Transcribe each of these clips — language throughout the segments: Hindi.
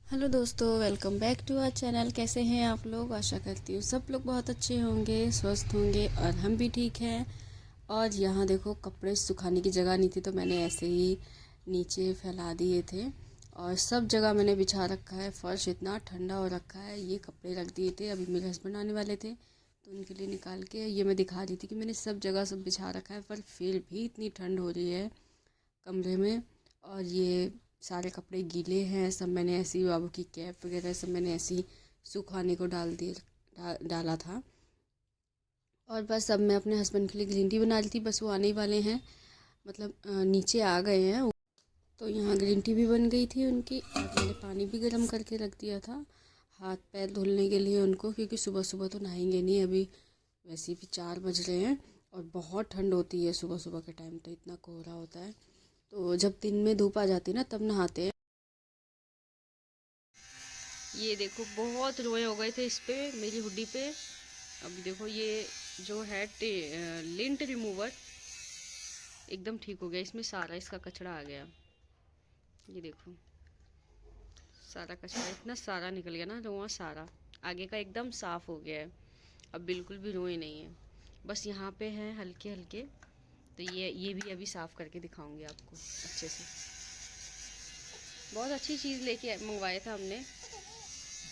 हेलो दोस्तों, welcome back to our channel. कैसे हैं आप लोग? आशा करती हूँ सब लोग बहुत अच्छे होंगे, स्वस्थ होंगे और हम भी ठीक हैं। और यहाँ देखो, कपड़े सुखाने की जगह नहीं थी तो मैंने ऐसे ही नीचे फैला दिए थे और सब जगह मैंने बिछा रखा है। फर्श इतना ठंडा हो रखा है। ये कपड़े रख दिए थे, अभी मेरे हस्बैंड आने वाले थे तो उनके लिए निकाल के ये मैं दिखा रही थी कि मैंने सब जगह सब बिछा रखा है, पर फिर भी इतनी ठंड हो रही है कमरे में। और ये सारे कपड़े गीले हैं, सब मैंने ऐसी बाबू की कैप वगैरह सब मैंने ऐसी सुखाने को डाला था। और बस अब मैं अपने हस्बैंड के लिए ग्रीन टी बना रही थी। बस वो आने ही वाले हैं, मतलब नीचे आ गए हैं। तो यहाँ ग्रीन टी भी बन गई थी उनकी और मैंने पानी भी गर्म करके रख दिया था हाथ पैर धुलने के लिए उनको, क्योंकि सुबह सुबह तो नहाएंगे नहीं। अभी वैसे भी 4 बज रहे हैं और बहुत ठंड होती है सुबह सुबह के टाइम, तो इतना कोहरा होता है। तो जब दिन में धूप आ जाती है ना तब नहाते हैं। ये देखो, बहुत रोए हो गए थे इस पे, मेरी हुड्डी पे। अभी देखो ये जो है लिंट रिमूवर एकदम ठीक हो गया। इसमें सारा इसका कचरा आ गया। ये देखो, सारा कचरा इतना सारा निकल गया ना, रोआ सारा आगे का एकदम साफ हो गया है। अब बिल्कुल भी रोए नहीं है, बस यहाँ पे हैं हल्के हल्के। तो ये भी अभी साफ़ करके दिखाऊंगी आपको अच्छे से। बहुत अच्छी चीज़ लेके मंगवाया था हमने।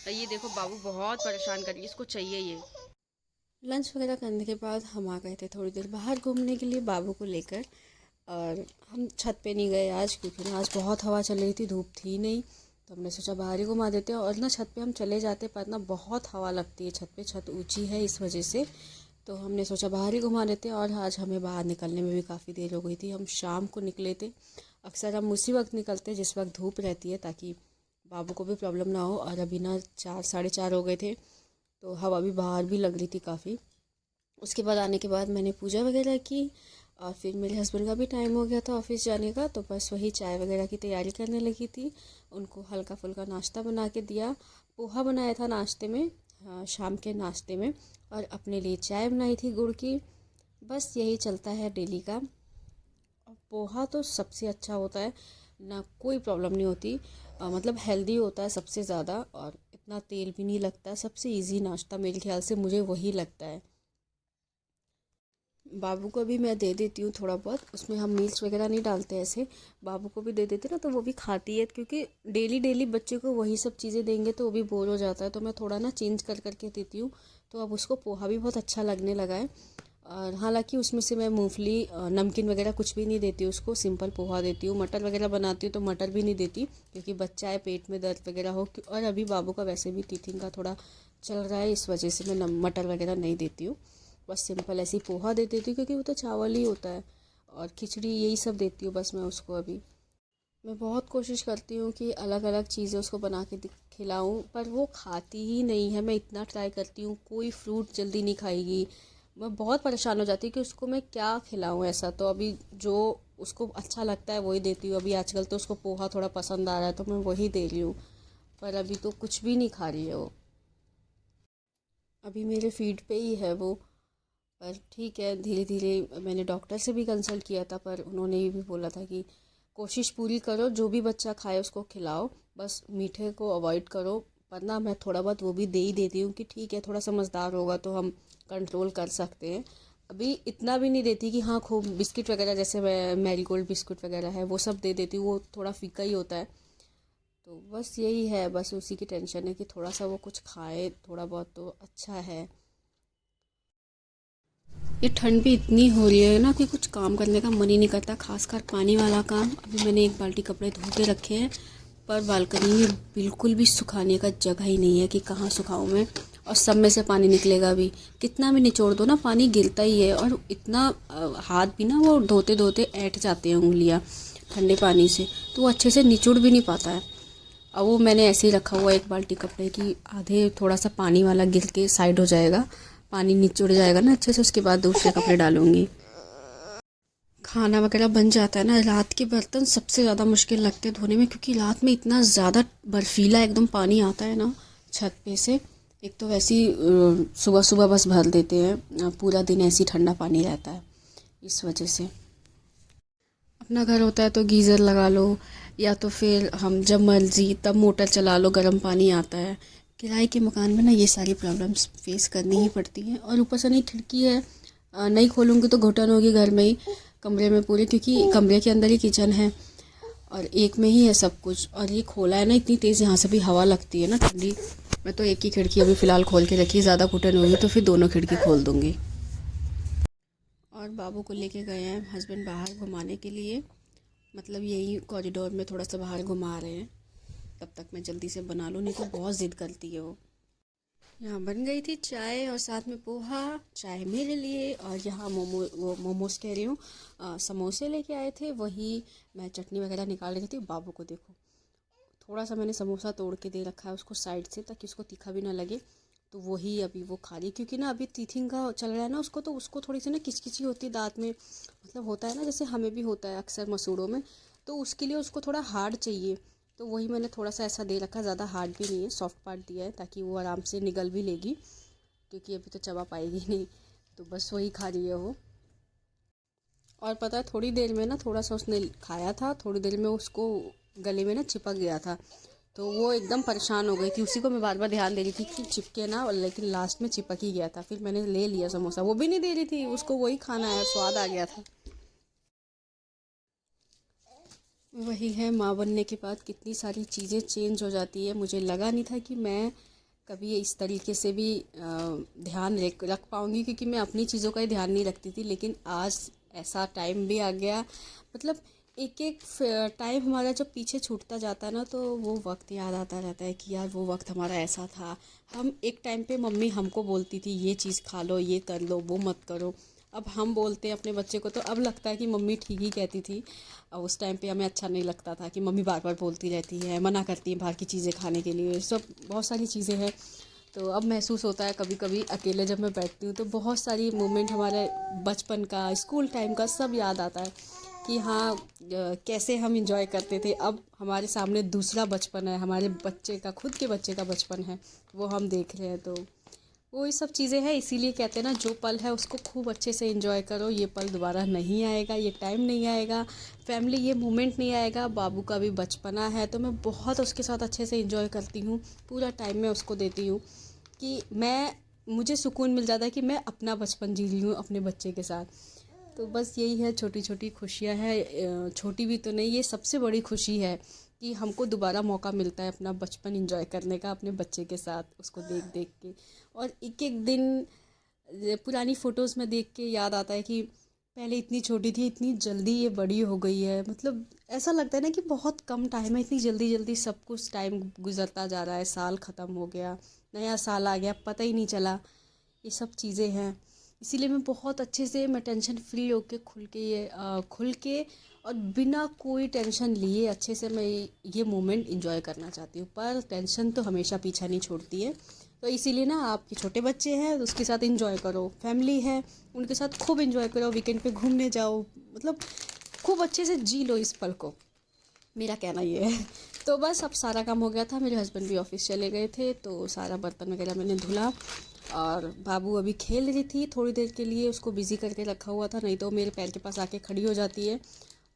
तो ये देखो, बाबू बहुत परेशान कर रही है, इसको चाहिए ये। लंच वगैरह करने के बाद हम आ गए थे थोड़ी देर बाहर घूमने के लिए बाबू को लेकर। और हम छत पे नहीं गए आज, क्योंकि ना आज बहुत हवा चल रही थी, धूप थी नहीं। तो हमने सोचा बाहर ही घुमा देते हैं। और ना छत पे हम चले जाते पर ना बहुत हवा लगती है छत पे, छत ऊंची है इस वजह से। तो हमने सोचा बाहर ही घुमा देते हैं। और आज हमें बाहर निकलने में भी काफ़ी देर हो गई थी। हम शाम को निकले थे। अक्सर हम उसी वक्त निकलते हैं जिस वक्त धूप रहती है, ताकि बाबू को भी प्रॉब्लम ना हो। और अभी ना 4 साढ़े 4 हो गए थे, तो हवा भी बाहर भी लग रही थी काफ़ी। उसके बाद आने के बाद मैंने पूजा वगैरह की और फिर मेरे हस्बैंड का भी टाइम हो गया था ऑफिस जाने का। तो बस वही चाय वगैरह की तैयारी करने लगी थी। उनको हल्का फुल्का नाश्ता बना के दिया। पोहा बनाया था नाश्ते में, हाँ, शाम के नाश्ते में। और अपने लिए चाय बनाई थी गुड़ की। बस यही चलता है डेली का। और पोहा तो सबसे अच्छा होता है ना, कोई प्रॉब्लम नहीं होती। मतलब हेल्दी होता है सबसे ज़्यादा, और इतना तेल भी नहीं लगता। सबसे इजी नाश्ता मेरे ख्याल से मुझे वही लगता है। बाबू को भी मैं दे देती हूँ थोड़ा बहुत, उसमें हम मिर्च वगैरह नहीं डालते ऐसे। बाबू को भी दे देते ना तो वो भी खाती है, क्योंकि डेली डेली बच्चे को वही सब चीज़ें देंगे तो वो भी बोर हो जाता है। तो मैं थोड़ा ना चेंज कर करके देती हूँ। तो अब उसको पोहा भी बहुत अच्छा लगने लगा है। और हालांकि उसमें से मैं मूंगफली नमकीन वगैरह कुछ भी नहीं देती उसको, सिंपल पोहा देती हूँ। मटर वगैरह बनाती हूँ तो मटर भी नहीं देती, क्योंकि बच्चा है, पेट में दर्द वगैरह हो। और अभी बाबू का वैसे भी टीथिंग का थोड़ा चल रहा है, इस वजह से मैं मटर वगैरह नहीं देती हूँ। बस सिंपल ऐसे ही पोहा दे देती हूँ, क्योंकि वो तो चावल ही होता है। और खिचड़ी यही सब देती हूँ बस मैं उसको अभी। मैं बहुत कोशिश करती हूँ कि अलग अलग चीज़ें उसको बना के खिलाऊँ, पर वो खाती ही नहीं है। मैं इतना ट्राई करती हूँ, कोई फ्रूट जल्दी नहीं खाएगी। मैं बहुत परेशान हो जाती हूँ कि उसको मैं क्या खिलाऊँ ऐसा। तो अभी जो उसको अच्छा लगता है वही देती हूँ। अभी आजकल तो उसको पोहा थोड़ा पसंद आ रहा है तो मैं वही दे रही हूँ, पर अभी तो कुछ भी नहीं खा रही है वो। अभी मेरे फीड पे ही है वो। पर ठीक है, धीरे धीरे। मैंने डॉक्टर से भी कंसल्ट किया था, पर उन्होंने ये भी बोला था कि कोशिश पूरी करो जो भी बच्चा खाए उसको खिलाओ, बस मीठे को अवॉइड करो। वरना मैं थोड़ा बहुत वो भी दे ही देती हूँ कि ठीक है, थोड़ा समझदार होगा तो हम कंट्रोल कर सकते हैं। अभी इतना भी नहीं देती कि हाँ खूब बिस्किट वगैरह, जैसे मैं मैरी गोल्ड बिस्कुट वगैरह है वो सब दे देती हूँ, वो थोड़ा फीका ही होता है। तो बस यही है, बस उसी की टेंशन है कि थोड़ा सा वो कुछ खाए, थोड़ा बहुत तो अच्छा है। ये ठंड भी इतनी हो रही है ना कि कुछ काम करने का मन ही नहीं करता, खासकर पानी वाला काम। अभी मैंने एक बाल्टी कपड़े धो के रखे हैं, पर बालकनी में बिल्कुल भी सुखाने का जगह ही नहीं है कि कहाँ सुखाऊं मैं। और सब में से पानी निकलेगा भी, कितना भी निचोड़ दो ना पानी गिरता ही है। और इतना हाथ भी ना वो धोते धोते ऐंठ जाते हैं उंगलियाँ ठंडे पानी से, तो वो अच्छे से निचोड़ भी नहीं पाता है। अब वो मैंने ऐसे ही रखा हुआ एक बाल्टी कपड़े की, आधे थोड़ा सा पानी वाला गिर के साइड हो जाएगा, पानी निचुड़ जाएगा ना अच्छे से, उसके बाद दूसरे कपड़े डालूंगी। खाना वगैरह बन जाता है ना, रात के बर्तन सबसे ज़्यादा मुश्किल लगते हैं धोने में, क्योंकि रात में इतना ज़्यादा बर्फीला एकदम पानी आता है ना छत पे से। एक तो वैसे ही सुबह सुबह बस भर देते हैं, पूरा दिन ऐसे ही ठंडा पानी रहता है, इस वजह से। अपना घर होता है तो गीज़र लगा लो या तो फिर हम जब मर्जी तब मोटर चला लो, गर्म पानी आता है। किराए के मकान में ना ये सारी प्रॉब्लम्स फेस करनी ही पड़ती हैं। और ऊपर से नहीं खिड़की है, नहीं खोलूँगी तो घुटन होगी घर में ही, कमरे में पूरे, क्योंकि कमरे के अंदर ही किचन है और एक में ही है सब कुछ। और ये खोला है ना इतनी तेज़, यहाँ से भी हवा लगती है ना ठंडी। मैं तो एक ही खिड़की अभी फ़िलहाल खोल के रखी है, ज़्यादा घुटन होगी तो फिर दोनों खिड़की खोल दूँगी। और बाबू को लेके गए हैं हस्बैंड बाहर घुमाने के लिए, मतलब यही कॉरिडोर में थोड़ा सा बाहर घुमा रहे हैं। तब तक मैं जल्दी से बना लूँ, नहीं तो बहुत ज़िद करती है वो। यहाँ बन गई थी चाय और साथ में पोहा, चाय मेरे लिए। और यहाँ मोमोज कह रही हूँ, समोसे लेके आए थे, वही मैं चटनी वगैरह निकाल रही थी। बाबू को देखो, थोड़ा सा मैंने समोसा तोड़ के दे रखा है उसको साइड से, ताकि उसको तीखा भी ना लगे। तो वही अभी वो खा रही, क्योंकि ना अभी टीथिंग का चल रहा है ना उसको, तो उसको थोड़ी सी ना किचकिची होती है दांत में, मतलब होता है ना जैसे हमें भी होता है अक्सर मसूड़ों में। तो उसके लिए उसको थोड़ा हार्ड चाहिए, तो वही मैंने थोड़ा सा ऐसा दे रखा, ज़्यादा हार्ड भी नहीं है, सॉफ्ट पार्ट दिया है, ताकि वो आराम से निगल भी लेगी, क्योंकि अभी तो चबा पाएगी नहीं। तो बस वही खा रही है वो। और पता है थोड़ी देर में ना, थोड़ा सा उसने खाया था, थोड़ी देर में उसको गले में ना चिपक गया था। तो वो एकदम परेशान हो गई थी, उसी को मैं बार बार ध्यान दे रही थी कि चिपके ना, और लेकिन लास्ट में चिपक ही गया था। फिर मैंने ले लिया समोसा, वो भी नहीं दे रही थी, उसको वही खाना है, स्वाद आ गया था। वही है, माँ बनने के बाद कितनी सारी चीज़ें चेंज हो जाती है। मुझे लगा नहीं था कि मैं कभी इस तरीके से भी ध्यान रख पाऊँगी, क्योंकि मैं अपनी चीज़ों का ही ध्यान नहीं रखती थी। लेकिन आज ऐसा टाइम भी आ गया, मतलब एक एक टाइम हमारा जब पीछे छूटता जाता है ना, तो वो वक्त याद आता रहता है कि यार वो वक्त हमारा ऐसा था। हम एक टाइम पे मम्मी हमको बोलती थी ये चीज़ खा लो, ये कर लो, वो मत करो। अब हम बोलते हैं अपने बच्चे को, तो अब लगता है कि मम्मी ठीक ही कहती थी। और उस टाइम पे हमें अच्छा नहीं लगता था कि मम्मी बार बार बोलती रहती है, मना करती है बाहर की चीज़ें खाने के लिए, सब बहुत सारी चीज़ें हैं। तो अब महसूस होता है कभी कभी अकेले जब मैं बैठती हूँ, तो बहुत सारी मोमेंट हमारे बचपन का, स्कूल टाइम का सब याद आता है कि हाँ, कैसे हम इंजॉय करते थे। अब हमारे सामने दूसरा बचपन है, हमारे बच्चे का, खुद के बच्चे का बचपन है, वो हम देख रहे हैं। तो वो ये सब चीज़ें हैं, इसीलिए कहते हैं ना, जो पल है उसको खूब अच्छे से एंजॉय करो। ये पल दोबारा नहीं आएगा, ये टाइम नहीं आएगा, फैमिली ये मोमेंट नहीं आएगा। बाबू का भी बचपना है, तो मैं बहुत उसके साथ अच्छे से एंजॉय करती हूँ, पूरा टाइम मैं उसको देती हूँ कि मुझे सुकून मिल जाता है कि मैं अपना बचपन जी रही हूँ अपने बच्चे के साथ। तो बस यही है, छोटी छोटी खुशियाँ हैं, छोटी भी तो नहीं, ये सबसे बड़ी खुशी है कि हमको दोबारा मौका मिलता है अपना बचपन एंजॉय करने का अपने बच्चे के साथ, उसको देख देख के। और एक एक दिन पुरानी फ़ोटोज़ में देख के याद आता है कि पहले इतनी छोटी थी, इतनी जल्दी ये बड़ी हो गई है। मतलब ऐसा लगता है ना कि बहुत कम टाइम है, इतनी जल्दी जल्दी सब कुछ टाइम गुजरता जा रहा है। साल ख़त्म हो गया, नया साल आ गया, पता ही नहीं चला। ये सब चीज़ें हैं, इसीलिए मैं बहुत अच्छे से, मैं टेंशन फ्री होके खुल के और बिना कोई टेंशन लिए अच्छे से मैं ये मोमेंट इंजॉय करना चाहती हूँ। पर टेंशन तो हमेशा पीछा नहीं छोड़ती है। तो इसीलिए ना, आपके छोटे बच्चे हैं तो उसके साथ इंजॉय करो, फैमिली है उनके साथ खूब इंजॉय करो, वीकेंड पे घूमने जाओ, मतलब खूब अच्छे से जी लो इस पल को, मेरा कहना ये है। तो बस अब सारा काम हो गया था, मेरे हस्बैंड भी ऑफिस चले गए थे, तो सारा बर्तन वगैरह मैंने धुला। और बाबू अभी खेल रही थी, थोड़ी देर के लिए उसको बिज़ी करके रखा हुआ था, नहीं तो मेरे पैर के पास आके खड़ी हो जाती है।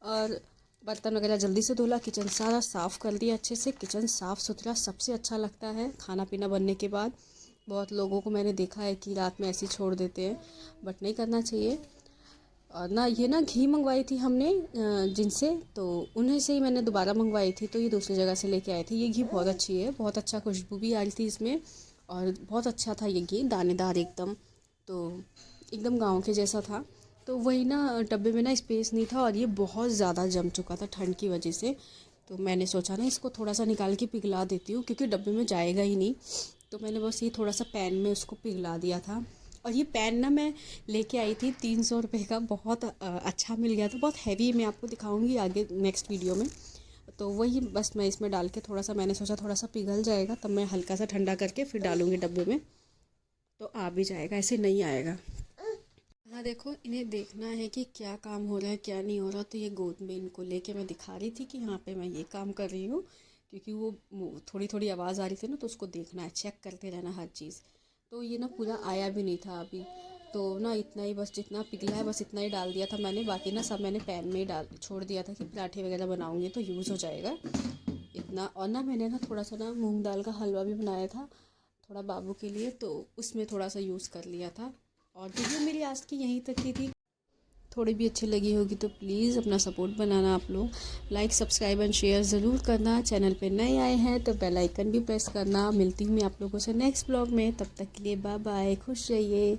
और बर्तन वगैरह जल्दी से धुला, किचन सारा साफ़ कर दिया अच्छे से। किचन साफ़ सुथरा सबसे अच्छा लगता है खाना पीना बनने के बाद। बहुत लोगों को मैंने देखा है कि रात में ऐसे ही छोड़ देते हैं, बट नहीं करना चाहिए। और ना ये ना घी मंगवाई थी हमने जिनसे, तो उन्हें से ही मैंने दोबारा मंगवाई थी, तो ये दूसरी जगह से लेके आए थे। ये घी बहुत अच्छी है, बहुत अच्छा खुशबू भी आ रही थी इसमें, और बहुत अच्छा था ये घी, दानेदार एकदम, तो एकदम गांव के जैसा था। तो वही ना, डब्बे में ना स्पेस नहीं था, और ये बहुत ज़्यादा जम चुका था ठंड की वजह से। तो मैंने सोचा ना इसको थोड़ा सा निकाल के पिघला देती हूँ, क्योंकि डब्बे में जाएगा ही नहीं। तो मैंने बस ये थोड़ा सा पैन में उसको पिघला दिया था। और ये पैन ना मैं लेके आई थी 300 रुपये का, बहुत अच्छा मिल गया था, बहुत हैवी। मैं आपको दिखाऊंगी आगे नेक्स्ट वीडियो में। तो वही बस मैं इसमें डाल के थोड़ा सा, मैंने सोचा थोड़ा सा पिघल जाएगा तब मैं हल्का सा ठंडा करके फिर डालूंगी डब्बे में, तो आ भी जाएगा, ऐसे नहीं आएगा। हाँ देखो, इन्हें देखना है कि क्या काम हो रहा है क्या नहीं हो रहा। तो ये गोद में इनको लेके मैं दिखा रही थी कि यहाँ पे मैं ये काम कर रही हूँ, क्योंकि वो थोड़ी थोड़ी आवाज़ आ रही थी ना, तो उसको देखना है, चेक करते रहना हर चीज़। तो ये ना पूरा आया भी नहीं था अभी, तो ना इतना ही बस, जितना पिघला है बस इतना ही डाल दिया था मैंने, बाकी ना सब मैंने पैन में ही डाल छोड़ दिया था कि पराठे वगैरह बनाऊंगी तो यूज़ हो जाएगा इतना। और ना मैंने ना थोड़ा सा ना मूंग दाल का हलवा भी बनाया था थोड़ा बाबू के लिए, तो उसमें थोड़ा सा यूज़ कर लिया था। और वीडियो मेरी आज की यहीं तक की थी, थोड़ी भी अच्छी लगी होगी तो प्लीज़ अपना सपोर्ट बनाना आप लोग, लाइक सब्सक्राइब एंड शेयर ज़रूर करना। चैनल पे नए आए हैं तो बेल आइकन भी प्रेस करना। मिलती हूँ मैं आप लोगों से नेक्स्ट ब्लॉग में, तब तक के लिए बाय बाय, खुश रहिए।